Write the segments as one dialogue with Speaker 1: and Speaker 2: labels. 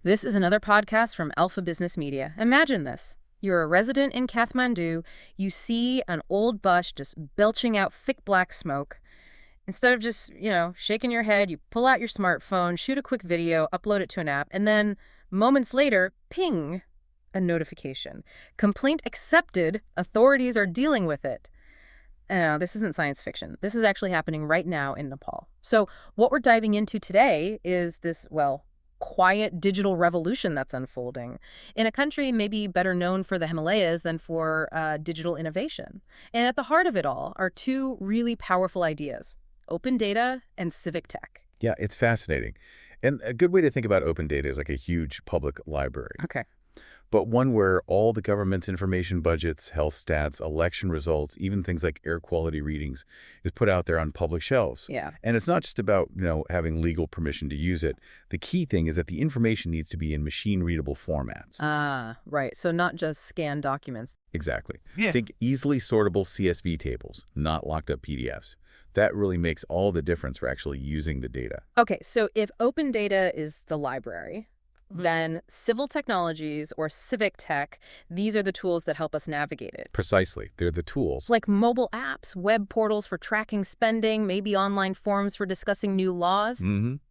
Speaker 1: This is another podcast from Alpha Business Media. Imagine this. You're a resident in Kathmandu. You see an old bus just belching out thick black smoke. Instead of just, shaking your head, you pull out your smartphone, shoot a quick video, upload it to an app, and then moments later, ping, a notification. Complaint accepted. Authorities are dealing with it. No, this isn't science fiction. This is actually happening right now in Nepal. So what we're diving into today is this, quiet digital revolution that's unfolding in a country maybe better known for the Himalayas than for digital innovation. And at the heart of it all are two really powerful ideas: open data and civic tech.
Speaker 2: Yeah, it's fascinating. And a good way to think about open data is like a huge public library,
Speaker 1: Okay.
Speaker 2: but one where all the government's information budgets, health stats, election results, even things like air quality readings is put out there on public shelves.
Speaker 1: Yeah.
Speaker 2: And it's not just about, having legal permission to use it. The key thing is that the information needs to be in machine-readable formats.
Speaker 1: Ah, right. So not just scanned documents.
Speaker 2: Exactly.
Speaker 3: Yeah.
Speaker 2: Think easily sortable CSV tables, not locked up PDFs. That really makes all the difference for actually using the data.
Speaker 1: Okay, so if open data is the library, then civil technologies or civic tech, these are the tools that help us navigate it.
Speaker 2: Precisely. They're the tools.
Speaker 1: Like mobile apps, web portals for tracking spending, maybe online forums for discussing new laws.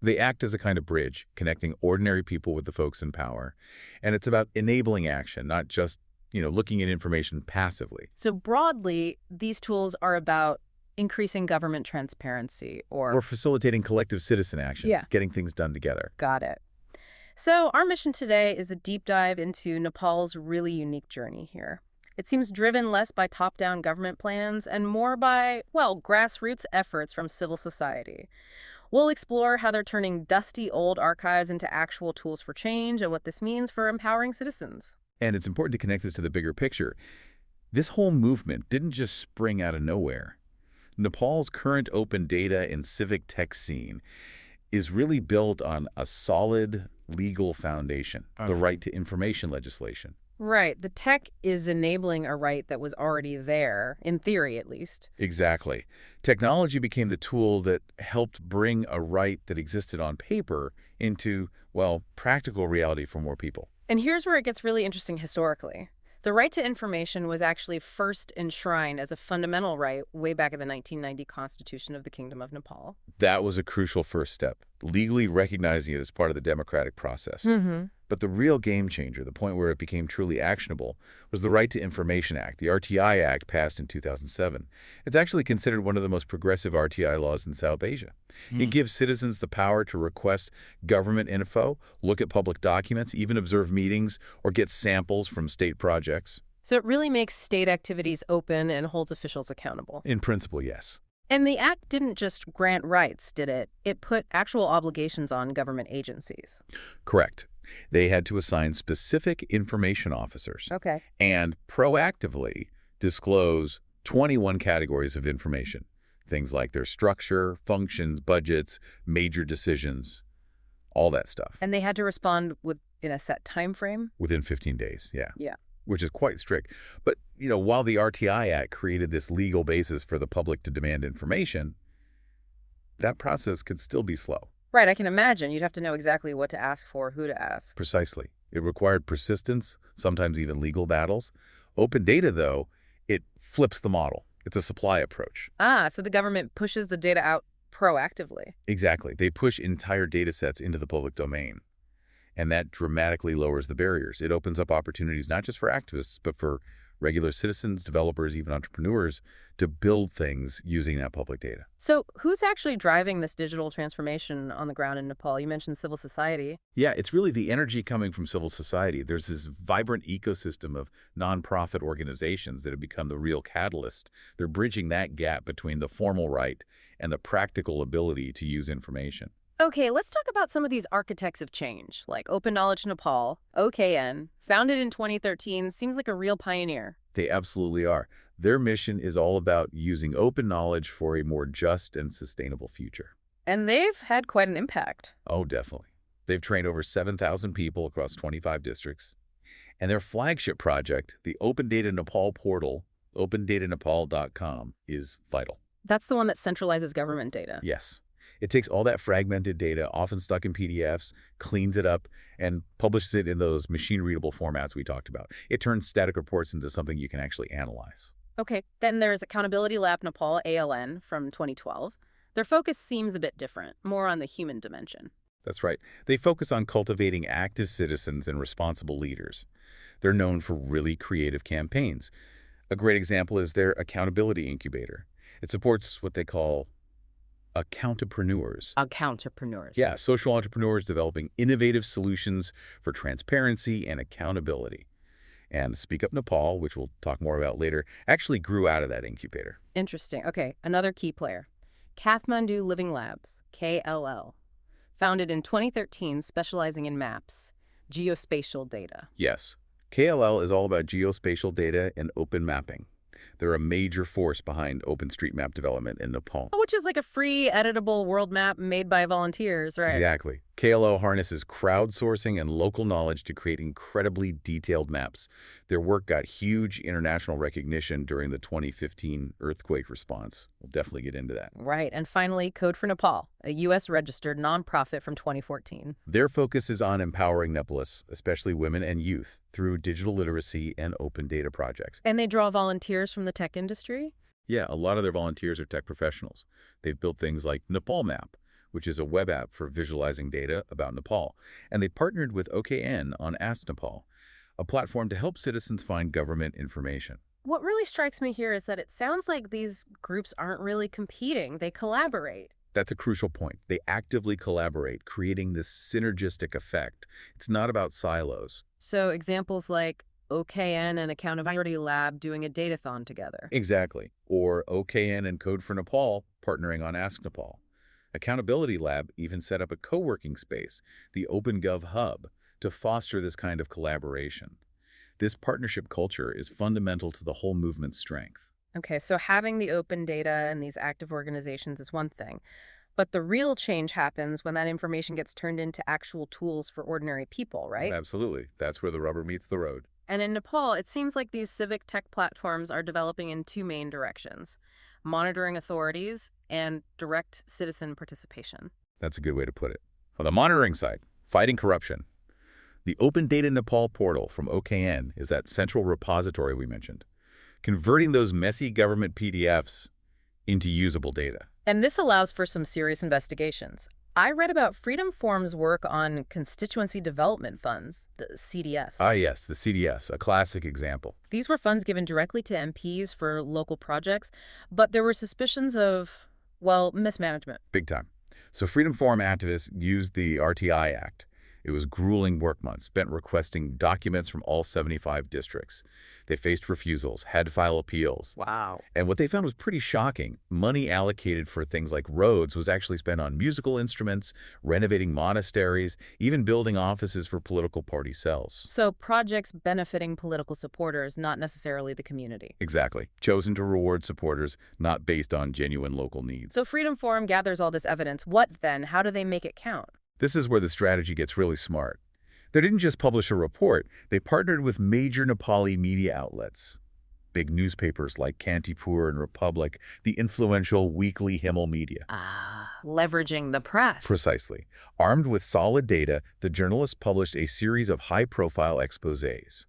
Speaker 2: They act as a kind of bridge, connecting ordinary people with the folks in power. And it's about enabling action, not just, looking at information passively.
Speaker 1: So broadly, these tools are about increasing government transparency
Speaker 2: Or facilitating collective citizen action,
Speaker 1: Yeah.
Speaker 2: getting things done together.
Speaker 1: Got it. So our mission today is a deep dive into Nepal's really unique journey here. It seems driven less by top-down government plans and more by, grassroots efforts from civil society. We'll explore how they're turning dusty old archives into actual tools for change and what this means for empowering citizens.
Speaker 2: And it's important to connect this to the bigger picture. This whole movement didn't just spring out of nowhere. Nepal's current open data and civic tech scene is really built on a solid legal foundation, the right to information legislation.
Speaker 1: Right. The tech is enabling a right that was already there, in theory at least.
Speaker 2: Exactly. Technology became the tool that helped bring a right that existed on paper into, practical reality for more people.
Speaker 1: And here's where it gets really interesting historically. The right to information was actually first enshrined as a fundamental right way back in the 1990 Constitution of the Kingdom of Nepal.
Speaker 2: That was a crucial first step, legally recognizing it as part of the democratic process. But the real game changer, the point where it became truly actionable, was the Right to Information Act, the RTI Act passed in 2007. It's actually considered one of the most progressive RTI laws in South Asia. It gives citizens the power to request government info, look at public documents, even observe meetings, or get samples from state projects.
Speaker 1: So it really makes state activities open and holds officials accountable.
Speaker 2: In principle, yes.
Speaker 1: And the act didn't just grant rights, did it? It put actual obligations on government agencies.
Speaker 2: Correct. They had to assign specific information officers
Speaker 1: Okay.
Speaker 2: and proactively disclose 21 categories of information. Things like their structure, functions, budgets, major decisions, all that stuff.
Speaker 1: And they had to respond in a set time frame?
Speaker 2: Within 15 days, yeah.
Speaker 1: Yeah.
Speaker 2: Which is quite strict. But, while the RTI Act created this legal basis for the public to demand information, that process could still be slow.
Speaker 1: Right, I can imagine. You'd have to know exactly what to ask for, who to ask.
Speaker 2: Precisely. It required persistence, sometimes even legal battles. Open data, though, it flips the model. It's a supply approach.
Speaker 1: So the government pushes the data out proactively.
Speaker 2: Exactly. They push entire data sets into the public domain. And that dramatically lowers the barriers. It opens up opportunities not just for activists, but for regular citizens, developers, even entrepreneurs to build things using that public data.
Speaker 1: So who's actually driving this digital transformation on the ground in Nepal? You mentioned civil society.
Speaker 2: Yeah, it's really the energy coming from civil society. There's this vibrant ecosystem of nonprofit organizations that have become the real catalyst. They're bridging that gap between the formal right and the practical ability to use information.
Speaker 1: Okay, let's talk about some of these architects of change, like Open Knowledge Nepal, OKN, founded in 2013, seems like a real pioneer.
Speaker 2: They absolutely are. Their mission is all about using open knowledge for a more just and sustainable future.
Speaker 1: And they've had quite an impact.
Speaker 2: Oh, definitely. They've trained over 7,000 people across 25 districts. And their flagship project, the Open Data Nepal portal, opendatanepal.com, is vital.
Speaker 1: That's the one that centralizes government data.
Speaker 2: Yes. It takes all that fragmented data, often stuck in PDFs, cleans it up, and publishes it in those machine-readable formats we talked about. It turns static reports into something you can actually analyze.
Speaker 1: Okay, then there's Accountability Lab Nepal, ALN, from 2012. Their focus seems a bit different, more on the human dimension.
Speaker 2: That's right. They focus on cultivating active citizens and responsible leaders. They're known for really creative campaigns. A great example is their accountability incubator. It supports what they call accountapreneurs.
Speaker 1: Accountapreneurs.
Speaker 2: Yeah, social entrepreneurs developing innovative solutions for transparency and accountability. And Speak Up Nepal, which we'll talk more about later, actually grew out of that incubator.
Speaker 1: Interesting. Okay, another key player. Kathmandu Living Labs, KLL. Founded in 2013, specializing in maps, geospatial data.
Speaker 2: Yes, KLL is all about geospatial data and open mapping. They're a major force behind OpenStreetMap development in Nepal.
Speaker 1: Which is like a free, editable world map made by volunteers, right?
Speaker 2: Exactly. KLO harnesses crowdsourcing and local knowledge to create incredibly detailed maps. Their work got huge international recognition during the 2015 earthquake response. We'll definitely get into that.
Speaker 1: Right. And finally, Code for Nepal, a U.S.-registered nonprofit from 2014.
Speaker 2: Their focus is on empowering Nepalese, especially women and youth, through digital literacy and open data projects.
Speaker 1: And they draw volunteers from the tech industry?
Speaker 2: Yeah, a lot of their volunteers are tech professionals. They've built things like Nepal Map, which is a web app for visualizing data about Nepal. And they partnered with OKN on Ask Nepal, a platform to help citizens find government information.
Speaker 1: What really strikes me here is that it sounds like these groups aren't really competing. They collaborate.
Speaker 2: That's a crucial point. They actively collaborate, creating this synergistic effect. It's not about silos.
Speaker 1: So examples like OKN and Accountability Lab doing a datathon together.
Speaker 2: Exactly. Or OKN and Code for Nepal partnering on Ask Nepal. Accountability Lab even set up a co-working space, the OpenGov Hub, to foster this kind of collaboration. This partnership culture is fundamental to the whole movement's strength.
Speaker 1: Okay, so having the open data and these active organizations is one thing. But the real change happens when that information gets turned into actual tools for ordinary people, right?
Speaker 2: Absolutely. That's where the rubber meets the road.
Speaker 1: And in Nepal, it seems like these civic tech platforms are developing in two main directions: monitoring authorities and direct citizen participation.
Speaker 2: That's a good way to put it. On the monitoring side, fighting corruption. The Open Data Nepal portal from OKN is that central repository we mentioned, converting those messy government PDFs into usable data.
Speaker 1: And this allows for some serious investigations. I read about Freedom Forum's work on constituency development funds, the CDFs.
Speaker 2: Ah, yes, the CDFs, a classic example.
Speaker 1: These were funds given directly to MPs for local projects, but there were suspicions of, well, mismanagement.
Speaker 2: Big time. So Freedom Forum activists used the RTI Act. It was grueling work months spent requesting documents from all 75 districts. They faced refusals, had to file appeals.
Speaker 1: Wow.
Speaker 2: And what they found was pretty shocking. Money allocated for things like roads was actually spent on musical instruments, renovating monasteries, even building offices for political party cells.
Speaker 1: So projects benefiting political supporters, not necessarily the community.
Speaker 2: Exactly. Chosen to reward supporters, not based on genuine local needs.
Speaker 1: So Freedom Forum gathers all this evidence. What then? How do they make it count?
Speaker 2: This is where the strategy gets really smart. They didn't just publish a report, they partnered with major Nepali media outlets. Big newspapers like Kantipur and Republic, the influential weekly Himal media.
Speaker 1: Leveraging the press.
Speaker 2: Precisely. Armed with solid data, the journalists published a series of high-profile exposés.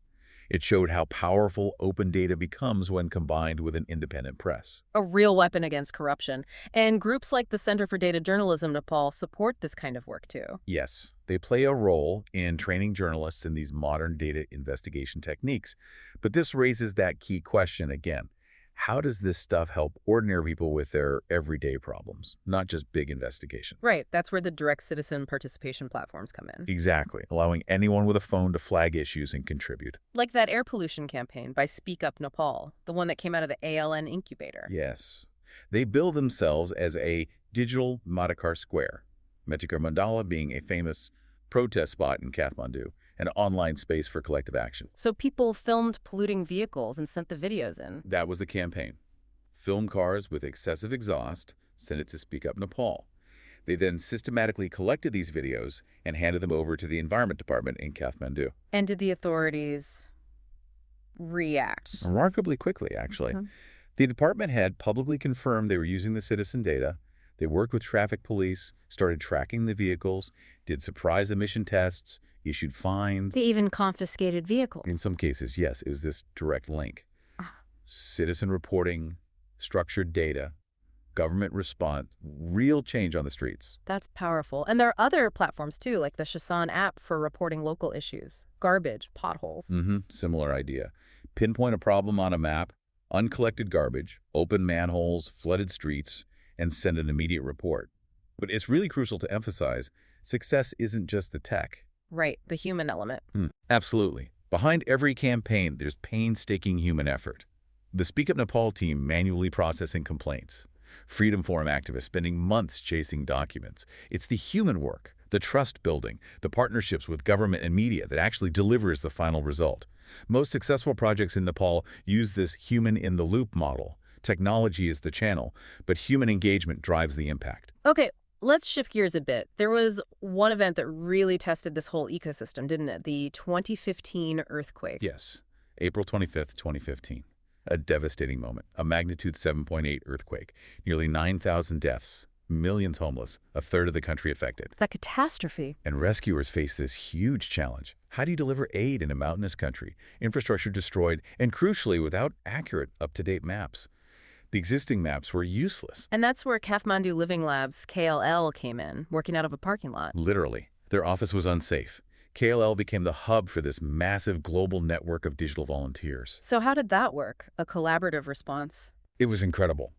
Speaker 2: It showed how powerful open data becomes when combined with an independent press.
Speaker 1: A real weapon against corruption. And groups like the Center for Data Journalism Nepal support this kind of work too.
Speaker 2: Yes, they play a role in training journalists in these modern data investigation techniques. But this raises that key question again. How does this stuff help ordinary people with their everyday problems, not just big investigations?
Speaker 1: Right. That's where the direct citizen participation platforms come in.
Speaker 2: Exactly, allowing anyone with a phone to flag issues and contribute.
Speaker 1: Like that air pollution campaign by Speak Up Nepal, the one that came out of the ALN incubator.
Speaker 2: Yes. They bill themselves as a digital Madhukar Square, Madhukar Mandala being a famous protest spot in Kathmandu, an online space for collective action.
Speaker 1: So people filmed polluting vehicles and sent the videos in.
Speaker 2: That was the campaign. Film cars with excessive exhaust, sent it to Speak Up Nepal. They then systematically collected these videos and handed them over to the Environment Department in Kathmandu.
Speaker 1: And did the authorities react?
Speaker 2: Remarkably quickly, actually.
Speaker 1: Okay.
Speaker 2: The department had publicly confirmed they were using the citizen data. They worked with traffic police, started tracking the vehicles, did surprise emission tests, issued
Speaker 1: They
Speaker 2: fines.
Speaker 1: even confiscated vehicles.
Speaker 2: In some cases, yes, it was this direct link.
Speaker 1: Ah,
Speaker 2: Citizen reporting, structured data, government response, real change on the streets.
Speaker 1: that's powerful. And there are other platforms too, like the Shasan app for reporting local issues, garbage, potholes.
Speaker 2: Similar idea. Pinpoint a problem on a map, uncollected garbage, open manholes, flooded streets, and send an immediate report. But it's really crucial to emphasize, success isn't just the tech.
Speaker 1: Right, the human element.
Speaker 2: Absolutely. Behind every campaign, there's painstaking human effort. The Speak Up Nepal team manually processing complaints. Freedom Forum activists spending months chasing documents. It's the human work, the trust building, the partnerships with government and media that actually delivers the final result. Most successful projects in Nepal use this human-in-the-loop model. Technology is the channel, but human engagement drives the impact.
Speaker 1: Okay, let's shift gears a bit. There was one event that really tested this whole ecosystem, didn't it? The 2015 earthquake.
Speaker 2: Yes, April 25th, 2015. A devastating moment, a magnitude 7.8 earthquake, nearly 9,000 deaths, millions homeless, a third of the country affected.
Speaker 1: That catastrophe.
Speaker 2: And rescuers face this huge challenge. How do you deliver aid in a mountainous country, infrastructure destroyed, and crucially, without accurate, up-to-date maps? The existing maps were useless.
Speaker 1: And that's where Kathmandu Living Labs, KLL, came in, working out of a parking lot.
Speaker 2: Literally. Their office was unsafe. KLL became the hub for this massive global network of digital volunteers.
Speaker 1: So how did that work? A collaborative response?
Speaker 2: It was incredible.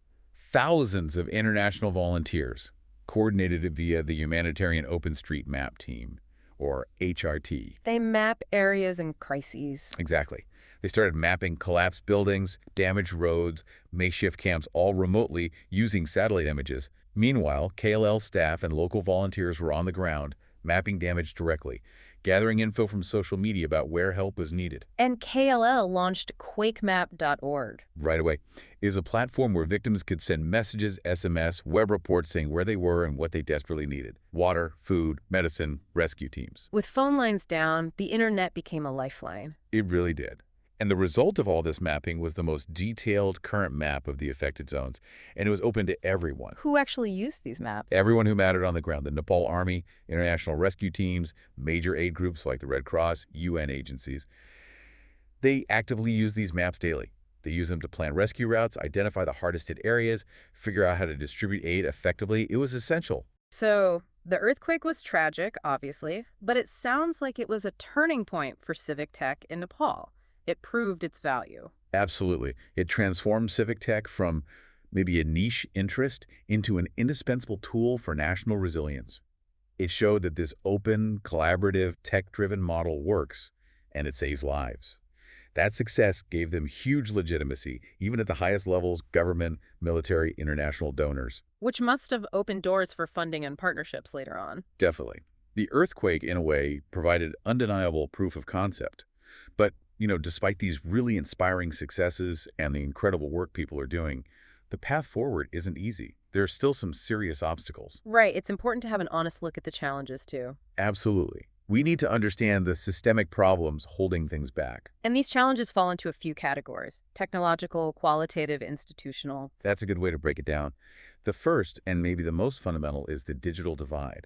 Speaker 2: Thousands of international volunteers coordinated it via the Humanitarian Open Street Map Team, or HRT.
Speaker 1: They map areas in crises.
Speaker 2: Exactly. They started mapping collapsed buildings, damaged roads, makeshift camps, all remotely using satellite images. Meanwhile, KLL staff and local volunteers were on the ground, mapping damage directly, gathering info from social media about where help was needed.
Speaker 1: And KLL launched quakemap.org.
Speaker 2: Right away. It is a platform where victims could send messages, SMS, web reports saying where they were and what they desperately needed. Water, food, medicine, rescue teams.
Speaker 1: With phone lines down, the internet became a lifeline.
Speaker 2: It really did. And the result of all this mapping was the most detailed current map of the affected zones, and it was open to everyone.
Speaker 1: Who actually used these maps?
Speaker 2: Everyone who mattered on the ground, the Nepal Army, international rescue teams, major aid groups like the Red Cross, UN agencies. They actively use these maps daily. They use them to plan rescue routes, identify the hardest hit areas, figure out how to distribute aid effectively. It was essential.
Speaker 1: So, the earthquake was tragic, obviously, but it sounds like it was a turning point for civic tech in Nepal. It proved its value.
Speaker 2: Absolutely. It transformed civic tech from maybe a niche interest into an indispensable tool for national resilience. It showed that this open, collaborative, tech-driven model works, and it saves lives. That success gave them huge legitimacy, even at the highest levels, government, military, international donors.
Speaker 1: Which must have opened doors for funding and partnerships later on.
Speaker 2: Definitely. The earthquake, in a way, provided undeniable proof of concept. But despite these really inspiring successes and the incredible work people are doing, the path forward isn't easy. There are still some serious obstacles.
Speaker 1: Right. It's important to have an honest look at the challenges, too.
Speaker 2: Absolutely. We need to understand the systemic problems holding things back.
Speaker 1: And these challenges fall into a few categories: technological, qualitative, institutional.
Speaker 2: That's a good way to break it down. The first, and maybe the most fundamental, is the digital divide.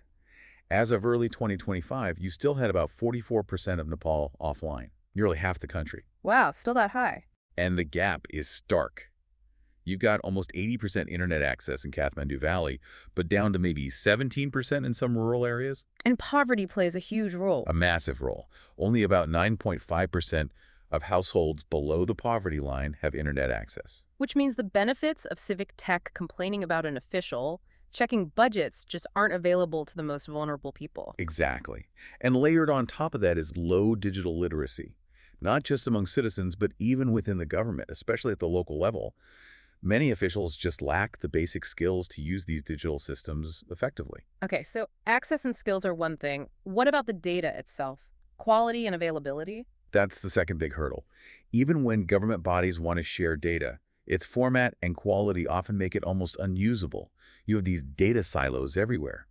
Speaker 2: As of early 2025, you still had about 44% of Nepal offline, nearly half the country.
Speaker 1: Wow, still that high.
Speaker 2: And the gap is stark. You've got almost 80% internet access in Kathmandu Valley, but down to maybe 17% in some rural areas.
Speaker 1: And poverty plays a huge role.
Speaker 2: A massive role. Only about 9.5% of households below the poverty line have internet access.
Speaker 1: Which means the benefits of civic tech complaining about an official, checking budgets, just aren't available to the most vulnerable people.
Speaker 2: Exactly. And layered on top of that is low digital literacy. Not just among citizens, but even within the government, especially at the local level. Many officials just lack the basic skills to use these digital systems effectively.
Speaker 1: Okay, so access and skills are one thing. What about the data itself? Quality and availability?
Speaker 2: That's the second big hurdle. Even when government bodies want to share data, its format and quality often make it almost unusable. You have these data silos everywhere.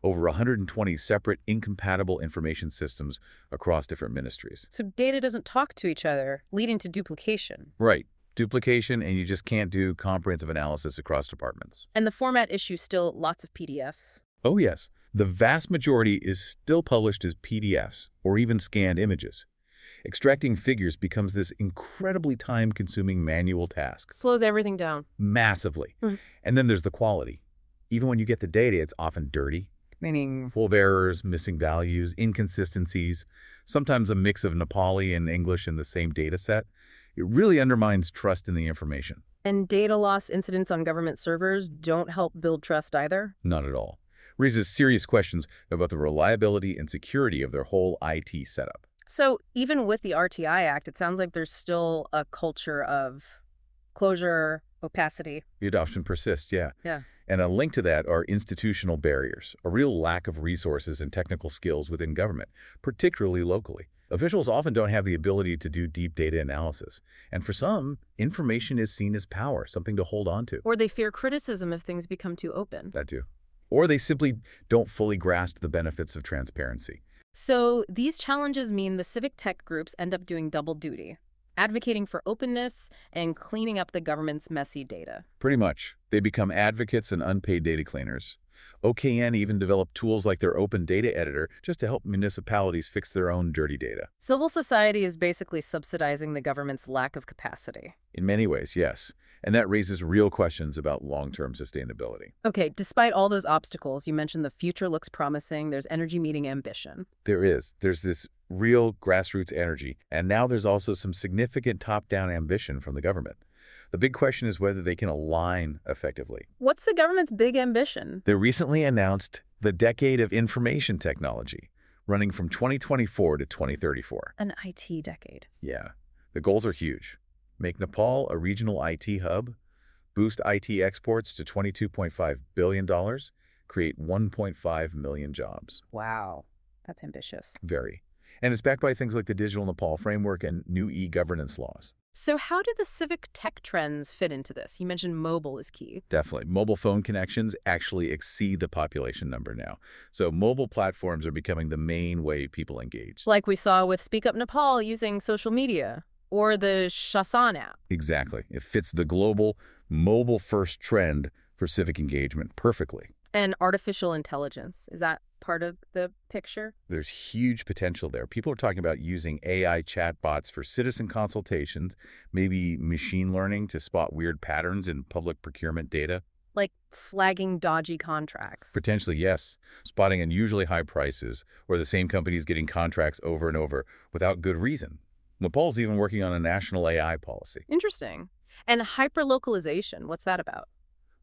Speaker 2: Over 120 separate, incompatible information systems across different ministries.
Speaker 1: So data doesn't talk to each other, leading to duplication.
Speaker 2: Right. duplication, and you just can't do comprehensive analysis across departments.
Speaker 1: And the format issue still lots of PDFs.
Speaker 2: Oh, yes. The vast majority is still published as PDFs or even scanned images. Extracting figures becomes this incredibly time-consuming manual task.
Speaker 1: Slows everything down.
Speaker 2: Massively. And then there's the quality. Even when you get the data, it's often dirty.
Speaker 1: Meaning?
Speaker 2: Full of errors, missing values, inconsistencies, sometimes a mix of Nepali and English in the same data set. It really undermines trust in the information.
Speaker 1: And data loss incidents on government servers don't help build trust either?
Speaker 2: Not at all. Raises serious questions about the reliability and security of their whole IT setup.
Speaker 1: So even with the RTI Act, it sounds like there's still a culture of closure, opacity.
Speaker 2: The adoption persists, yeah.
Speaker 1: Yeah.
Speaker 2: And a link to that are institutional barriers, a real lack of resources and technical skills within government, particularly locally. Officials often don't have the ability to do deep data analysis. And for some, information is seen as power, something to hold on to.
Speaker 1: Or they fear criticism if things become too open.
Speaker 2: That too. Or they simply don't fully grasp the benefits of transparency.
Speaker 1: So these challenges mean the civic tech groups end up doing double duty, advocating for openness and cleaning up the government's messy data.
Speaker 2: Pretty much. They become advocates and unpaid data cleaners. OKN even developed tools like their open data editor just to help municipalities fix their own dirty data.
Speaker 1: Civil society is basically subsidizing the government's lack of capacity.
Speaker 2: In many ways, yes. And that raises real questions about long-term sustainability.
Speaker 1: Okay, despite all those obstacles, you mentioned the future looks promising. There's energy meeting ambition.
Speaker 2: There is. There's this real grassroots energy. And now there's also some significant top-down ambition from the government. The big question is whether they can align effectively.
Speaker 1: What's the government's big ambition?
Speaker 2: They recently announced the Decade of Information Technology, running from 2024 to 2034.
Speaker 1: An IT decade.
Speaker 2: Yeah. The goals are huge. Make Nepal a regional IT hub, boost IT exports to $22.5 billion, create 1.5 million jobs.
Speaker 1: Wow, that's ambitious.
Speaker 2: Very. And it's backed by things like the Digital Nepal Framework and new e-governance laws.
Speaker 1: So how do the civic tech trends fit into this? You mentioned mobile is key.
Speaker 2: Definitely. Mobile phone connections actually exceed the population number now. So mobile platforms are becoming the main way people engage.
Speaker 1: Like we saw with Speak Up Nepal using social media, or the Shasan app.
Speaker 2: Exactly. It fits the global mobile-first trend for civic engagement perfectly.
Speaker 1: And artificial intelligence, is that part of the picture?
Speaker 2: There's huge potential there. People are talking about using AI chatbots for citizen consultations, maybe machine learning to spot weird patterns in public procurement data.
Speaker 1: Like flagging dodgy contracts.
Speaker 2: Potentially, yes. Spotting unusually high prices, or the same companies getting contracts over and over without good reason. Nepal's even working on a national AI policy.
Speaker 1: Interesting. And hyperlocalization, what's that about?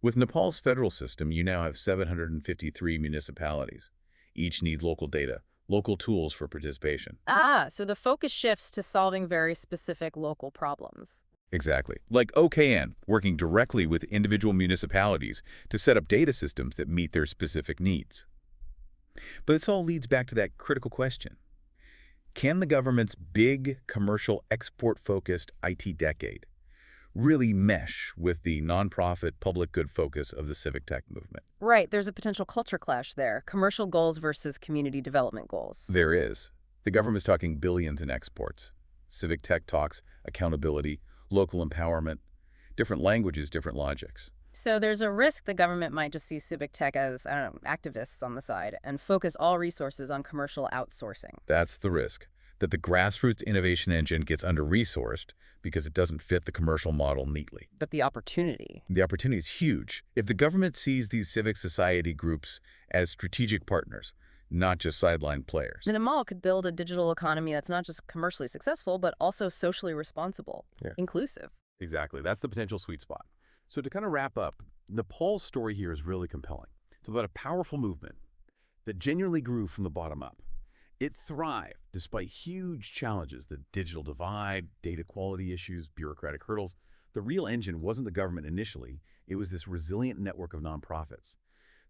Speaker 2: With Nepal's federal system, you now have 753 municipalities. Each needs local data, local tools for participation.
Speaker 1: Ah, so the focus shifts to solving very specific local problems.
Speaker 2: Exactly. Like OKN, working directly with individual municipalities to set up data systems that meet their specific needs. But this all leads back to that critical question. Can the government's big, commercial, export-focused IT decade really mesh with the nonprofit public good focus of the civic tech movement?
Speaker 1: Right, there's a potential culture clash there. Commercial goals versus community development goals.
Speaker 2: There is. The government's talking billions in exports. Civic tech talks accountability, local empowerment, different languages, different logics.
Speaker 1: So there's a risk the government might just see civic tech as, I don't know, activists on the side and focus all resources on commercial outsourcing.
Speaker 2: That's the risk, that the grassroots innovation engine gets under-resourced because it doesn't fit the commercial model neatly.
Speaker 1: But the opportunity.
Speaker 2: The opportunity is huge. If the government sees these civic society groups as strategic partners, not just sideline players.
Speaker 1: Then a mall could build a digital economy that's not just commercially successful, but also socially responsible, inclusive.
Speaker 2: Exactly. That's the potential sweet spot. So to kind of wrap up, Nepal's story here is really compelling. It's about a powerful movement that genuinely grew from the bottom up. It thrived despite huge challenges, the digital divide, data quality issues, bureaucratic hurdles. The real engine wasn't the government initially. It was this resilient network of nonprofits.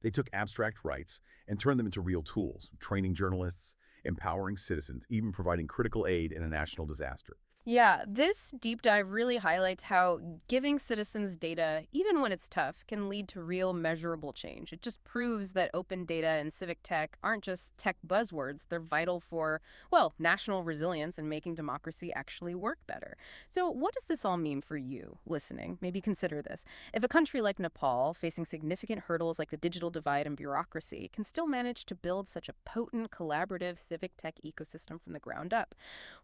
Speaker 2: They took abstract rights and turned them into real tools, training journalists, empowering citizens, even providing critical aid in a national disaster.
Speaker 1: Yeah, this deep dive really highlights how giving citizens data, even when it's tough, can lead to real measurable change. It just proves that open data and civic tech aren't just tech buzzwords, they're vital for, well, national resilience and making democracy actually work better. So, what does this all mean for you listening? Maybe consider this. If a country like Nepal, facing significant hurdles like the digital divide and bureaucracy, can still manage to build such a potent, collaborative civic tech ecosystem from the ground up,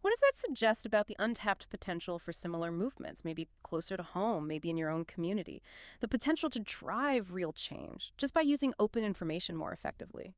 Speaker 1: what does that suggest about the untapped potential for similar movements, maybe closer to home, maybe in your own community? The potential to drive real change just by using open information more effectively.